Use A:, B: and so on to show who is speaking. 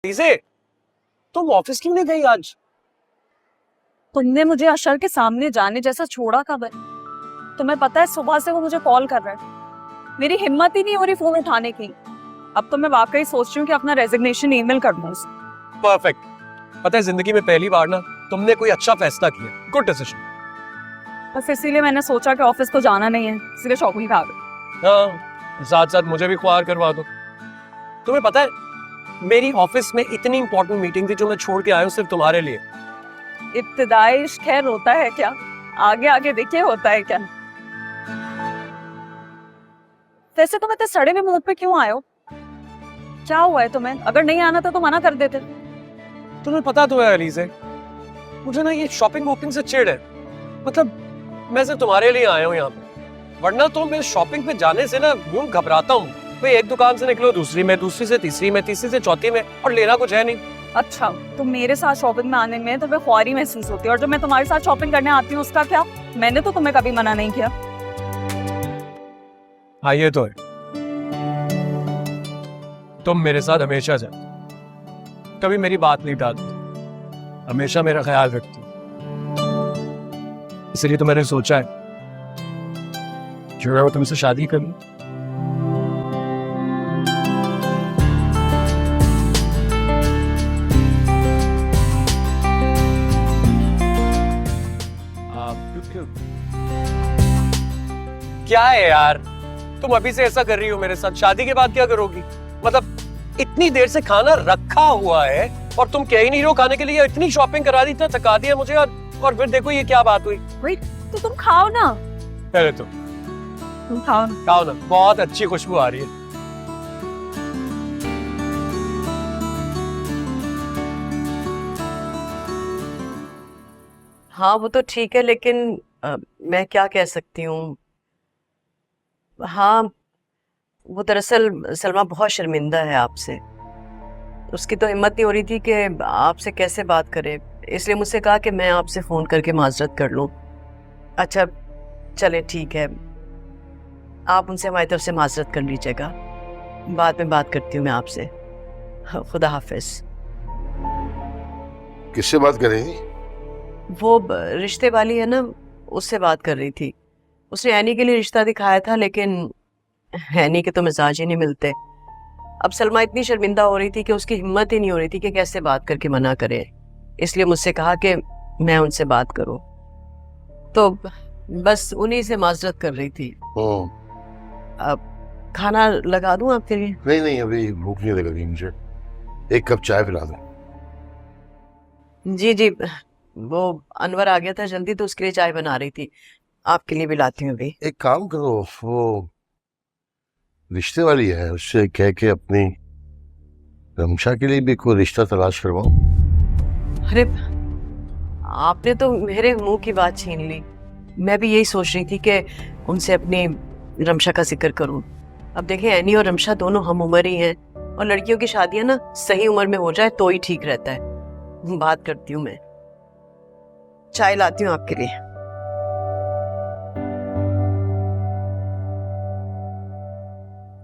A: इसे तुम ऑफिस क्यों नहीं गई आज?
B: तुमने मुझे अशर के सामने जाने जैसा छोड़ा कब है? तुम्हें पता है सुबह से वो मुझे कॉल कर रहा है, मेरी हिम्मत ही नहीं हो रही फोन उठाने की। अब तो मैं वाकई सोच रही हूँ कि अपना रेजिग्नेशन ईमेल कर दूँ।
A: परफेक्ट। पता है जिंदगी में पहली बार ना तुमने कोई अच्छा फैसला किया। Good decision.
B: बस इसीलिए मैंने सोचा कि ऑफिस तो जाना नहीं है, इसलिए शॉपिंग पे आ गई।
A: हाँ, साथ साथ मुझे भी ख्वार करवा दो। तुम्हें पता है मेरी ऑफिस में इतनी इंपॉर्टेंट मीटिंग थी जो मैं छोड़ के आया हूँ सिर्फ तुम्हारे लिए।
B: इब्तिदाई इश्क खैर होता है क्या? आगे आगे देखिए होता है क्या। वैसे तुम इतने सड़े हुए मूड पे क्यों आए हो? क्या हुआ है तुम्हें? अगर नहीं आना था तो मना कर देते।
A: तुम्हें पता तो है अलीज़े, मुझे ना ये शॉपिंग वॉपिंग से चिढ़ है। मतलब मैं सिर्फ तुम्हारे लिए आया हूँ यहाँ पे, वरना तो मैं शॉपिंग पे जाने से ना यूं घबराता हूँ। भाई एक दुकान से निकलो दूसरी में, दूसरी से तीसरी में, तीसरी से चौथी में, और लेना कुछ है नहीं।
B: अच्छा, तो मेरे साथ शॉपिंग में आने में तुम्हें ख्वारी महसूस होती है, और जब मैं तुम्हारे साथ शॉपिंग करने आती हूँ उसका क्या? मैंने तो तुम्हें कभी मना नहीं किया।
A: हाँ ये तो है, तुम मेरे साथ हमेशा जाओ, कभी मेरी बात नहीं टालती, हमेशा मेरा ख्याल रखती। इसलिए तो मैंने सोचा है क्यों मैं तुमसे शादी करूं। क्या है यार, तुम अभी से ऐसा कर रही हो मेरे साथ, शादी के बाद क्या करोगी? मतलब इतनी देर से खाना रखा हुआ है और तुम कह ही नहीं रहे हो खाने के लिए। इतनी शॉपिंग करा दी, इतना थका दिया मुझे, और फिर देखो ये क्या बात हुई।
B: तो तुम खाओ ना।
A: पहले
B: तुम खाओ ना।
A: खाओ ना, बहुत अच्छी खुशबू आ रही है।
C: हाँ वो तो ठीक है, लेकिन मैं क्या कह सकती हूँ। हाँ वो दरअसल सलमा बहुत शर्मिंदा है आपसे। उसकी तो हिम्मत नहीं हो रही थी कि आपसे कैसे बात करे, इसलिए मुझसे कहा कि मैं आपसे फ़ोन करके माजरत कर लूँ। अच्छा चले ठीक है, आप उनसे हमारी तरफ से माजरत कर लीजिएगा, बाद में बात करती हूँ मैं आपसे। खुदा हाफिज।
D: किससे बात करेंगी?
C: वो रिश्ते वाली है ना, उससे बात कर रही थी। उसने एनी के लिए रिश्ता दिखाया था, लेकिन एनी के तो मिजाज ही नहीं मिलते। अब सलमा इतनी शर्मिंदा हो रही थी कि उसकी हिम्मत ही नहीं हो रही थी कि कैसे बात करके मना करे, इसलिए मुझसे कहा कि मैं उनसे बात करूं। तो बस उन्हीं से माजरत कर रही थी। अब खाना लगा दूं आपके लिए?
D: नहीं नहीं, अभी भूख नहीं लगेगी मुझे, एक कप चाय पिला दो।
C: जी जी, वो अनवर आ गया था जल्दी तो उसके लिए चाय बना रही थी, आपके लिए भी लाती हूँ अभी।
D: एक काम करो, वो रिश्ते वाली है, उससे कह के अपनी रमशा के लिए भी कोई रिश्ता तलाश करवाओ।
C: अरे आपने तो मेरे मुंह की बात छीन ली। मैं भी यही सोच रही थी कि उनसे अपनी रमशा का जिक्र करूं। अब देखें एनी और रमशा दोनों हम उम्र ही हैं, और लड़कियों की शादियां ना सही उम्र में हो जाए तो ही ठीक रहता है। बात करती हूँ मैं, चाय लाती हूँ आपके लिए।